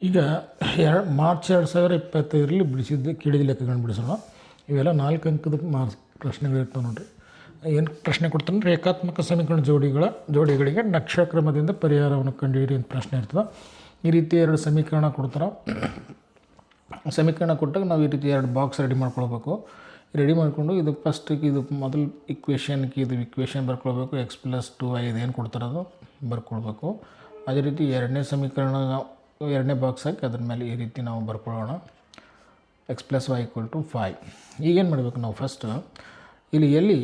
ಈಗ ಮಾರ್ಚ್ 2025ರಲ್ಲಿ ಬಿಡಿಸಿದ್ದು ಕಿಡಿದ ಲೆಕ್ಕಗಳನ್ನು ಬಿಡಿಸೋಣ. ಇವೆಲ್ಲ 4 ಅಂಕದ ಪ್ರಶ್ನೆಗಳಿರ್ತವೆ ನೋಡಿರಿ. ಏನು ಪ್ರಶ್ನೆ ಕೊಡ್ತಾನೆ, ರೇಖಾತ್ಮಕ ಸಮೀಕರಣ ಜೋಡಿಗಳಿಗೆ ನಕ್ಷಕ್ರಮದಿಂದ ಪರಿಹಾರವನ್ನು ಕಂಡುಹಿಡಿಯಿ ಅಂತ ಪ್ರಶ್ನೆ ಇರ್ತದೆ. ಈ ರೀತಿ 2 ಸಮೀಕರಣ ಕೊಡ್ತಾರೆ. ಸಮೀಕರಣ ಕೊಟ್ಟಾಗ ನಾವು ಈ ರೀತಿ 2 ಬಾಕ್ಸ್ ರೆಡಿ ಮಾಡ್ಕೊಳ್ಬೇಕು. ರೆಡಿ ಮಾಡಿಕೊಂಡು ಇದು ಫಸ್ಟಿಗೆ ಇದು ಮೊದಲು ಇಕ್ವೇಷನ್ಗೆ ಇದು ಇಕ್ವೇಷನ್ ಬರ್ಕೊಳ್ಬೇಕು. x+2y ಇದೇನು ಕೊಡ್ತಾರೆ ಅದು ಬರ್ಕೊಳ್ಬೇಕು. ಅದೇ ರೀತಿ 2ನೇ ಸಮೀಕರಣ 2ನೇ ಬಾಕ್ಸ್ ಹಾಕಿ ಅದ್ರ ಮೇಲೆ ಈ ರೀತಿ ನಾವು ಬರ್ಕೊಳ್ಳೋಣ. x+y = 5. ಈಗೇನು ಮಾಡಬೇಕು ನಾವು ಫಸ್ಟ್ ಇಲ್ಲಿ ಎಲ್ಲಿ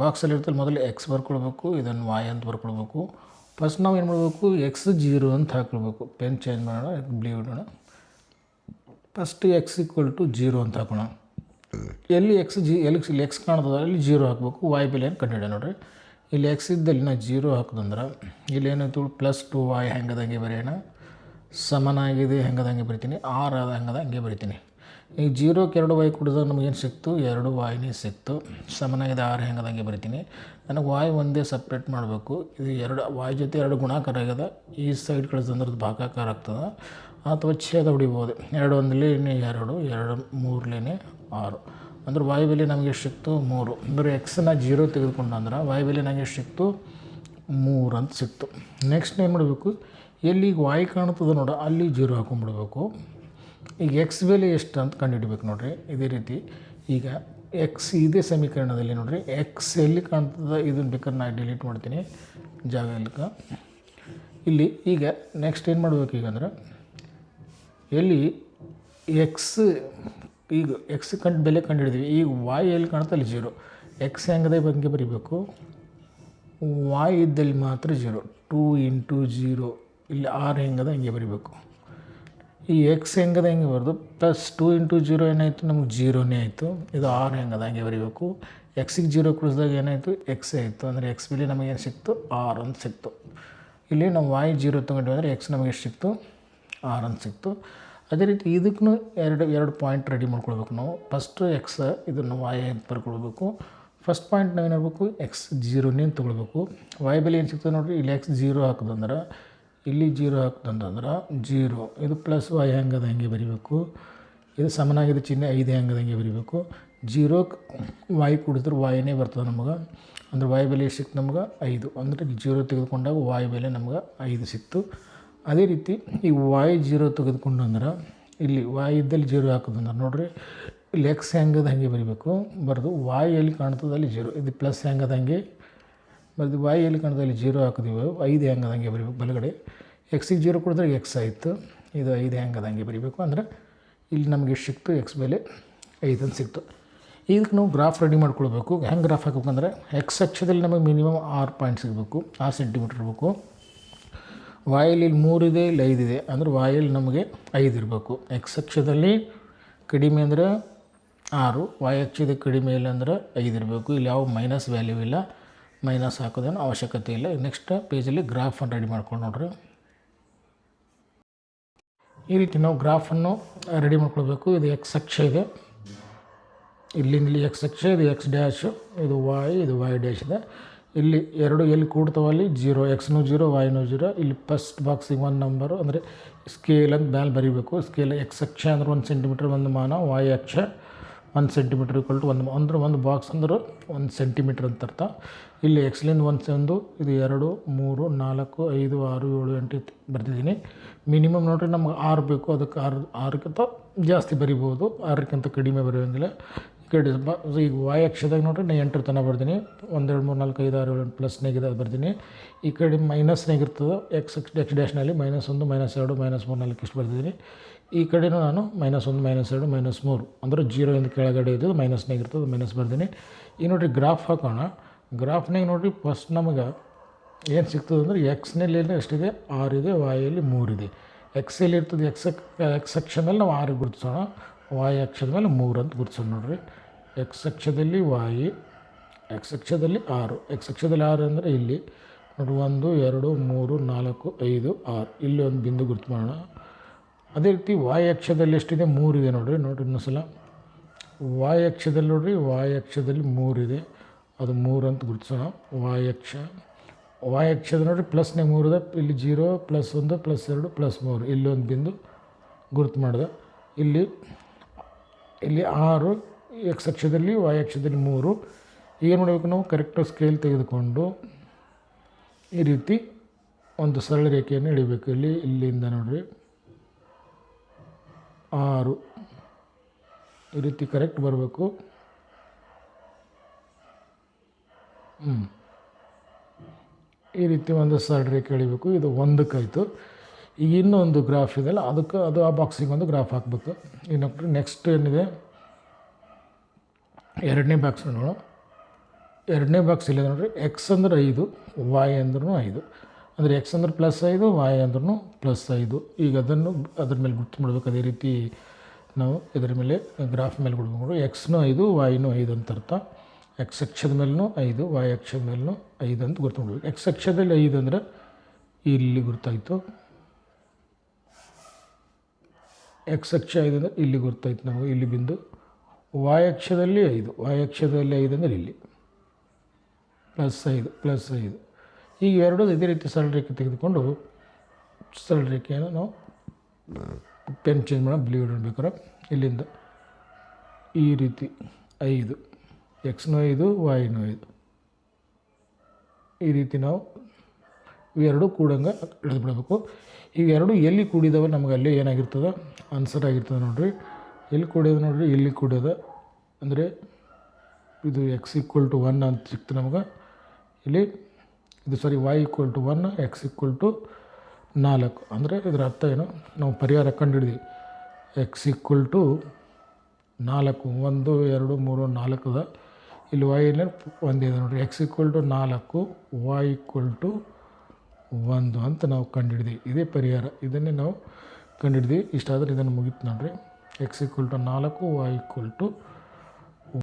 ಬಾಕ್ಸಲ್ಲಿ ಇರ್ತಲ್ಲ ಮೊದಲು ಎಕ್ಸ್ ಬರ್ಕೊಳ್ಬೇಕು, ಇದನ್ನು y ಅಂತ ಬರ್ಕೊಳ್ಬೇಕು. ಫಸ್ಟ್ ನಾವು ಏನು ಮಾಡಬೇಕು, x0 ಅಂತ ಹಾಕ್ಕೊಳ್ಬೇಕು. ಪೆನ್ ಚೇಂಜ್ ಮಾಡೋಣ, ಬ್ಲೂ ಇಡೋಣ. ಫಸ್ಟ್ x = 0 ಅಂತ ಹಾಕೋಣ. ಎಲ್ಲಿ ಎಲ್ಲಿ ಎಕ್ಸ್ ಕಾಣ್ತದೆ ಅಲ್ಲಿ 0 ಹಾಕಬೇಕು. y ಬೆಲೆಯನ್ನು ಕಂಡುಹಿಡಿಯೋಣ ನೋಡಿರಿ. ಇಲ್ಲಿ ಎಕ್ಸ್ ಇದ್ದಲ್ಲಿ ನಾವು 0 ಹಾಕೋದಂದ್ರೆ ಇಲ್ಲಿ ಏನಾಯ್ತು, +2y ಹೆಂಗದಂಗೆ ಬರೆಯೋಣ. ಸಮನಾಗಿದೆ ಹೆಂಗದಂಗೆ ಬರಿತೀನಿ, 6 ಆದ ಹೆಂಗದಂಗೆ ಬರಿತೀನಿ. ಈಗ 0ಕ್ಕೆ 2y ಕೊಡಿದಾಗ ನಮಗೇನು ಸಿಕ್ತು, 2y ಸಿಕ್ತು. ಸಮನಾಗಿದೆ 6 ಹೆಂಗದಂಗೆ ಬರಿತೀನಿ. ನನಗೆ y ಒಂದೇ ಸಪ್ರೇಟ್ ಮಾಡಬೇಕು. ಇದು 2 y ಜೊತೆ 2 ಗುಣಾಕಾರ ಆಗ್ಯದ. ಈ ಸೈಡ್ ಕಳಿಸಂದ್ರೆ ಭಾಗಾಕಾರ ಆಗ್ತದೆ ಅಥವಾ ಛೇದ ಹೊಡಿಬೋದು. 2 1 2, 2 3 6 ಅಂದ್ರೆ y ಬೆಲೆ ನಮಗೆ ಎಷ್ಟು ಸಿಕ್ತು, 3. ಅಂದರೆ ಎಕ್ಸನ್ನ 0 ತೆಗೆದುಕೊಂಡಂದ್ರೆ y ಬೆಲೆ ನನಗೆ ಎಷ್ಟು ಸಿಕ್ತು, 3 ಅಂತ ಸಿಕ್ತು. ನೆಕ್ಸ್ಟ್ ಏನು ಮಾಡಬೇಕು, ಎಲ್ಲಿ ಈಗ y ಕಾಣ್ತದೆ ನೋಡ ಅಲ್ಲಿ 0 ಹಾಕೊಂಡ್ಬಿಡ್ಬೇಕು. ಈಗ ಎಕ್ಸ್ ಬೆಲೆ ಎಷ್ಟು ಅಂತ ಕಂಡುಹಿಡಬೇಕು ನೋಡಿರಿ. ಇದೇ ರೀತಿ ಈಗ ಎಕ್ಸ್ ಇದೇ ಸಮೀಕರಣದಲ್ಲಿ ನೋಡಿರಿ, ಎಕ್ಸ್ ಎಲ್ಲಿ ಕಾಣ್ತದೆ ಇದನ್ನು ಬೇಕಾದ್ರೆ ನಾನು ಡಿಲೀಟ್ ಮಾಡ್ತೀನಿ ಜಾಗ ಇಲ್ಲಕ. ಇಲ್ಲಿ ಈಗ ನೆಕ್ಸ್ಟ್ ಏನು ಮಾಡಬೇಕು, ಈಗ ಅಂದ್ರೆ ಎಲ್ಲಿ ಎಕ್ಸ್ ಈಗ ಎಕ್ಸ್ ಬೆಲೆ ಕಂಡುಹಿಡಿದ್ವಿ. ಈಗ y ಎಲ್ಲಿ ಕಾಣುತ್ತೆ ಅಲ್ಲಿ 0. ಎಕ್ಸ್ ಹೆಂಗದೆ ಬಗ್ಗೆ ಬರೀಬೇಕು, y ಇದ್ದಲ್ಲಿ ಮಾತ್ರ 0. 2 × 0 ಇಲ್ಲಿ 6 ಹೆಂಗದ ಹಿಂಗೆ ಬರೀಬೇಕು. ಈ ಎಕ್ಸ್ ಹೆಂಗದ ಹೆಂಗೆ ಬರೋದು, +2 × 0 ಏನಾಯಿತು, ನಮಗೆ 0ನೇ ಆಯಿತು. ಇದು 6 ಹೆಂಗದ ಹಂಗೆ ಬರೀಬೇಕು. ಎಕ್ಸಿಗೆ 0 ಕುಡಿಸಿದಾಗ ಏನಾಯಿತು, ಎಕ್ಸ್ ಆಯಿತು. ಅಂದರೆ ಎಕ್ಸ್ ಬೆಲೆ ನಮಗೇನು ಸಿಕ್ತು, 6 ಅಂತ ಸಿಕ್ತು. ಇಲ್ಲಿ ನಾವು y 0 ತೊಗೊಂಡ್ವಿ ಅಂದರೆ ಎಕ್ಸ್ ನಮಗೆ ಎಷ್ಟು ಸಿಕ್ತು, 6 ಅಂತ ಸಿಕ್ತು. ಅದೇ ರೀತಿ ಇದಕ್ಕೂ ಎರಡು ಪಾಯಿಂಟ್ ರೆಡಿ ಮಾಡ್ಕೊಳ್ಬೇಕು ನಾವು. ಫಸ್ಟು ಎಕ್ಸ್ ಇದನ್ನು y ಅಂತ ಬರ್ಕೊಳ್ಬೇಕು. ಫಸ್ಟ್ ಪಾಯಿಂಟ್ ನಾವು ಏನಾಗಬೇಕು, x0ನೇ ತೊಗೊಳ್ಬೇಕು. y ಬೆಲೆ ಏನು ಸಿಗ್ತದೆ ನೋಡಿರಿ, ಇಲ್ಲಿ x0 ಹಾಕೋದಂದ್ರೆ ಇಲ್ಲಿ 0 ಹಾಕೋದಂದ್ರೆ 0. ಇದು +y ಹೆಂಗದ ಹಂಗೆ ಬರೀಬೇಕು. ಇದು ಸಮನಾಗಿದೆ ಚಿಹ್ನೆ 5 ಹೆಂಗದ ಹಂಗೆ ಬರೀಬೇಕು. 0ಕ್ಕೆ y ಕುಡಿದ್ರೆ yನೇ ಬರ್ತದೆ ನಮಗೆ. ಅಂದ್ರೆ y ಬೆಲೆ ಎಷ್ಟು ಸಿಕ್ತು ನಮ್ಗೆ, 5. ಅಂದರೆ 0 ತೆಗೆದುಕೊಂಡಾಗ y ಬೆಲೆ ನಮ್ಗೆ 5 ಸಿಕ್ತು. ಅದೇ ರೀತಿ ಈ y 0 ತೆಗೆದುಕೊಂಡು ಅಂದ್ರೆ ಇಲ್ಲಿ y ಇದ್ದಲ್ಲಿ 0 ಹಾಕೋದಂದ್ರೆ ನೋಡಿರಿ, ಇಲ್ಲಿ ಎಕ್ಸ್ ಹೆಂಗದ ಹಾಗೆ ಬರೀಬೇಕು. ಬರೆದು y ಎಲ್ಲಿ ಕಾಣ್ತದೆ ಅಲ್ಲಿ 0, ಇದು ಪ್ಲಸ್ ಹೆಂಗದ ಹಾಗೆ ಬರೆದು y ಎಲ್ಲಿ ಕಾಣ್ತದೆ ಅಲ್ಲಿ 0 ಹಾಕಿದೀವಿ. 5 ಹೆಂಗದ ಹಾಗೆ ಬರೀಬೇಕು ಬಲಗಡೆ. ಎಕ್ಸಿಗೆ 0 ಕೊಡಿದ್ರೆ ಎಕ್ಸ್ ಆಯಿತು. ಇದು 5 ಹೆಂಗದ ಹಾಗೆ ಬರೀಬೇಕು. ಅಂದರೆ ಇಲ್ಲಿ ನಮಗೆ ಎಷ್ಟು ಸಿಕ್ತು, ಎಕ್ಸ್ ಬೆಲೆ 5 ಅಂತ ಸಿಕ್ತು. ಇದಕ್ಕೆ ನಾವು ಗ್ರಾಫ್ ರೆಡಿ ಮಾಡ್ಕೊಳ್ಬೇಕು. ಹೆಂಗೆ ಗ್ರಾಫ್ ಹಾಕಬೇಕಂದ್ರೆ ಎಕ್ಸ್ ಅಕ್ಷದಲ್ಲಿ ನಮಗೆ ಮಿನಿಮಮ್ 6 ಪಾಯಿಂಟ್ ಸಿಗಬೇಕು, 6 ಸೆಂಟಿಮೀಟ್ರ್ ಇರಬೇಕು. ವಾಯಲ್ಲಿ 3 ಇದೆ, ಇಲ್ಲಿ 5 ಇದೆ. ಅಂದರೆ ವಾಯಲ್ಲಿ ನಮಗೆ 5 ಇರಬೇಕು. ಎಕ್ಸ್ ಅಕ್ಷದಲ್ಲಿ ಕಡಿಮೆ ಅಂದರೆ 6, y ಅಕ್ಷದ ಕಡಿಮೆ ಇಲ್ಲ ಅಂದರೆ 5 ಇರಬೇಕು. ಇಲ್ಲಿ ಯಾವ ಮೈನಸ್ ವ್ಯಾಲ್ಯೂ ಇಲ್ಲ, ಮೈನಸ್ ಹಾಕೋದೇನು ಅವಶ್ಯಕತೆ ಇಲ್ಲ. ನೆಕ್ಸ್ಟ್ ಪೇಜಲ್ಲಿ ಗ್ರಾಫನ್ನು ರೆಡಿ ಮಾಡ್ಕೊಂಡು ನೋಡ್ರಿ. ಈ ರೀತಿ ನಾವು ಗ್ರಾಫನ್ನು ರೆಡಿ ಮಾಡ್ಕೊಳ್ಬೇಕು. ಇದು ಎಕ್ಸ್ ಅಕ್ಷ ಇದೆ, ಇಲ್ಲಿ ಎಕ್ಸ್ ಅಕ್ಷ, ಇದು ಎಕ್ಸ್ ಡ್ಯಾಶು, ಇದು y, ಇದು y ಡ್ಯಾಶ್ ಇದೆ. ಇಲ್ಲಿ 2 ಎಲ್ಲಿ ಕೂಡ್ತಾವಲ್ಲಿ 0, ಎಕ್ಸ್ನೂ 0 y ನೂ 0. ಇಲ್ಲಿ ಫಸ್ಟ್ ಬಾಕ್ಸಿಗೆ 1 ನಂಬರು ಅಂದರೆ ಸ್ಕೇಲ್ ಅಂತ ಮೇಲೆ ಬರೀಬೇಕು. ಸ್ಕೇಲ್ ಎಕ್ಸ್ ಅಕ್ಷ ಅಂದ್ರೆ 1 ಸೆಂಟಿಮೀಟ್ರ್ ಒಂದು ಮಾನ, y ಅಕ್ಷ 1 ಸೆಂಟಿಮೀಟ್ರ್ = 1 ಅಂದರೆ ಒಂದು ಬಾಕ್ಸ್ ಅಂದ್ರೆ 1 ಸೆಂಟಿಮೀಟ್ರ್ ಅಂತ ಅರ್ಥ. ಇಲ್ಲಿ ಎಕ್ಸ್ಲಿಂದ 1 ಇದು 2 3 4 5 6 7 8 ಬರ್ತಿದ್ದೀನಿ. ಮಿನಿಮಮ್ ನೋಡಿರಿ ನಮ್ಗೆ 6 ಬೇಕು. ಅದಕ್ಕೆ 6ಕ್ಕಿಂತ ಜಾಸ್ತಿ ಬರಿಬೋದು, 6ಕ್ಕಿಂತ ಕಡಿಮೆ ಬರೆಯೋಂಗಿಲ್ಲ. ಈ ಕಡೆ ಈಗ y ಅಕ್ಷದಾಗ ನೋಡಿರಿ ನಾನು 8 ತನಕ ಬರ್ತೀನಿ. 1 2 3 4 5 6 7 8 ಪ್ಲಸ್ನಾಗಿದೆ ಅದು ಬರ್ತೀನಿ. ಈ ಕಡೆ ಮೈನಸ್ನಾಗಿರ್ತದೆ ಎಕ್ಸ್ ಡ್ಯಾಶ್ನಲ್ಲಿ -1 -2 -3 4 ಇಷ್ಟು ಬರ್ತಿದ್ದೀನಿ. ಈ ಕಡೆನೂ ನಾನು -1 -2 -3 ಅಂದರೆ 0 ಕೆಳಗಡೆ ಇದ್ದು ಮೈನಸ್ನಾಗಿರ್ತದೆ, ಮೈನಸ್ ಬರ್ತೀನಿ. ಈಗ ನೋಡಿರಿ ಗ್ರಾಫ್ ಹಾಕೋಣ. ಗ್ರಾಫ್ನಾಗ ನೋಡಿರಿ ಫಸ್ಟ್ ನಮಗೆ ಏನು ಸಿಗ್ತದೆ ಅಂದರೆ ಎಕ್ಸ್ನಲ್ಲಿ ಎಷ್ಟಿದೆ, 6 ಇದೆ, ವಾಯಲ್ಲಿ 3 ಇದೆ. ಎಕ್ಸಲ್ಲಿ ಇರ್ತದೆ ಎಕ್ಸ್ ಅಕ್ಷ ಮೇಲೆ ನಾವು 6 ಗುರುತಿಸೋಣ, y ಅಕ್ಷದ ಮೇಲೆ 3 ಅಂತ ಗುರುತಿಸೋಣ ನೋಡಿರಿ. ಎಕ್ಸ್ ಅಕ್ಷದಲ್ಲಿ y, ಎಕ್ಸ್ ಅಕ್ಷದಲ್ಲಿ 6. ಎಕ್ಸ್ ಅಕ್ಷದಲ್ಲಿ 6 ಅಂದರೆ ಇಲ್ಲಿ ನೋಡಿ 1 2 3 4 5 6 ಇಲ್ಲಿ ಒಂದು ಬಿಂದು ಗುರುತು ಮಾಡೋಣ. ಅದೇ ರೀತಿ y ಅಕ್ಷದಲ್ಲಿ ಎಷ್ಟಿದೆ, 3 ಇದೆ ನೋಡಿರಿ ಇನ್ನೊಂದ್ಸಲ. y ಅಕ್ಷದಲ್ಲಿ ನೋಡಿರಿ, y ಅಕ್ಷದಲ್ಲಿ 3 ಇದೆ, ಅದು 3 ಅಂತ ಗುರುತಿಸೋಣ. y ಅಕ್ಷದ ನೋಡಿರಿ ಪ್ಲಸ್ನೇ 3 ಇದೆ, ಇಲ್ಲಿ 0 +1 +2 +3 ಇಲ್ಲೊಂದು ಬಿಂದು ಗುರುತು ಮಾಡಿದೆ. ಇಲ್ಲಿ 6, ಎಕ್ಸ್ ಅಕ್ಷದಲ್ಲಿ ವೈ ಅಕ್ಷದಲ್ಲಿ 3. ಏನು ಮಾಡಬೇಕು ನಾವು ಕರೆಕ್ಟ್ ಸ್ಕೇಲ್ ತೆಗೆದುಕೊಂಡು ಈ ರೀತಿ ಒಂದು ಸರಳ ರೇಖೆಯನ್ನು ಎಳಿಬೇಕು. ಇಲ್ಲಿಂದ ನೋಡಿರಿ 6 ಈ ರೀತಿ ಕರೆಕ್ಟ್ ಬರಬೇಕು. ಈ ರೀತಿ ಒಂದು ಸರಳ ರೇಖೆ ಎಳಿಬೇಕು. ಇದು ಒಂದಕ್ಕಾಯಿತು. ಈಗ ಇನ್ನೊಂದು ಗ್ರಾಫ್ ಇದೆಯಲ್ಲ ಅದು ಆ ಬಾಕ್ಸಿಗೆ ಒಂದು ಗ್ರಾಫ್ ಹಾಕಬೇಕು. ಇನ್ನು ನೆಕ್ಸ್ಟ್ ಏನಿದೆ, ಎರಡನೇ ಬಾಕ್ಸ್ ನೋಡೋಣ. ಎರಡನೇ ಬಾಕ್ಸ್ ಇಲ್ಲ ನೋಡಿರಿ, ಎಕ್ಸ್ ಅಂದ್ರೆ 5, ವೈ ಅಂದ್ರೂ 5. ಅಂದರೆ ಎಕ್ಸ್ ಅಂದ್ರೆ +5, ವೈ ಅಂದ್ರೂ +5. ಈಗ ಅದ್ರ ಮೇಲೆ ಗುರ್ತು ಮಾಡಬೇಕು. ಅದೇ ರೀತಿ ನಾವು ಇದರ ಮೇಲೆ ಗ್ರಾಫ್ ಮೇಲೆ ಕೊಡ್ಬೇಕು. ಎಕ್ಸ್ನೂ 5, ವೈನೂ 5 ಅಂತ ಅರ್ಥ. ಎಕ್ಸ್ ಅಕ್ಷದ ಮೇಲೂ 5, ವೈ ಅಕ್ಷದ ಮೇಲೂ 5 ಅಂತ ಗುರ್ತು ಮಾಡಬೇಕು. ಎಕ್ಸ್ ಅಕ್ಷದಲ್ಲಿ 5 ಅಂದರೆ ಇಲ್ಲಿ ಗುರ್ತಾಯಿತು. ಎಕ್ಸ್ ಅಕ್ಷ 5 ಅಂದರೆ ಇಲ್ಲಿ ಗುರ್ತಾಯಿತು ನಮಗೆ, ಇಲ್ಲಿ ಬಿಂದು. ವೈ ಅಕ್ಷದಲ್ಲಿ 5, ವೈ ಅಕ್ಷದಲ್ಲಿ 5 ಅಂದರೆ ಇಲ್ಲಿ +5. ಈಗ ಎರಡು ಇದೇ ರೀತಿ ಸರಳ ರೇಖೆ ತೆಗೆದುಕೊಂಡು ಸರಳ ರೇಖೆಯನ್ನು ನಾವು ಪೆನ್ ಚೇಂಜ್ ಮಾಡೋಣ, ಬ್ಲೂ ಇಡಬೇಕಾರೆ ಇಲ್ಲಿಂದ ಈ ರೀತಿ 5, ಎಕ್ಸ್ನೂ 5, ವೈನೂ 5 ಈ ರೀತಿ ನಾವು ಇವೆರಡು ಕೂಡಂಗೆ ಎಳೆದುಬಿಡಬೇಕು. ಇವೆರಡು ಎಲ್ಲಿ ಕೂಡಿದಾವೆ ನಮಗೆ ಅಲ್ಲೇ ಏನಾಗಿರ್ತದೆ ಆನ್ಸರ್ ಆಗಿರ್ತದೆ ನೋಡಿರಿ. ಎಲ್ಲಿ ಕೂಡ್ಯದ ನೋಡಿರಿ, ಇಲ್ಲಿ ಕೂಡ್ಯದ. ಅಂದರೆ ಇದು x = 1 ಅಂತ ಸಿಕ್ತು ನಮಗೆ. ಇಲ್ಲಿ ಇದು ವೈ = 1, x = 4. ಅಂದರೆ ಇದರ ಅರ್ಥ ಏನು, ನಾವು ಪರಿಹಾರ ಕಂಡುಹಿಡಿದ್ವಿ. x = 4, 1 2 3 4 ಅದ. ಇಲ್ಲಿ y ಏನೇ ಒಂದಿದೆ ನೋಡಿರಿ. x = 4, y = 1 ಅಂತ ನಾವು ಕಂಡುಹಿಡಿದ್ವಿ. ಇದೇ ಪರಿಹಾರ, ಇದನ್ನೇ ನಾವು ಕಂಡುಹಿಡಿದ್ವಿ. ಇಷ್ಟಾದರೆ ಇದನ್ನು ಮುಗೀತು ನೋಡಿರಿ. x = 4, y =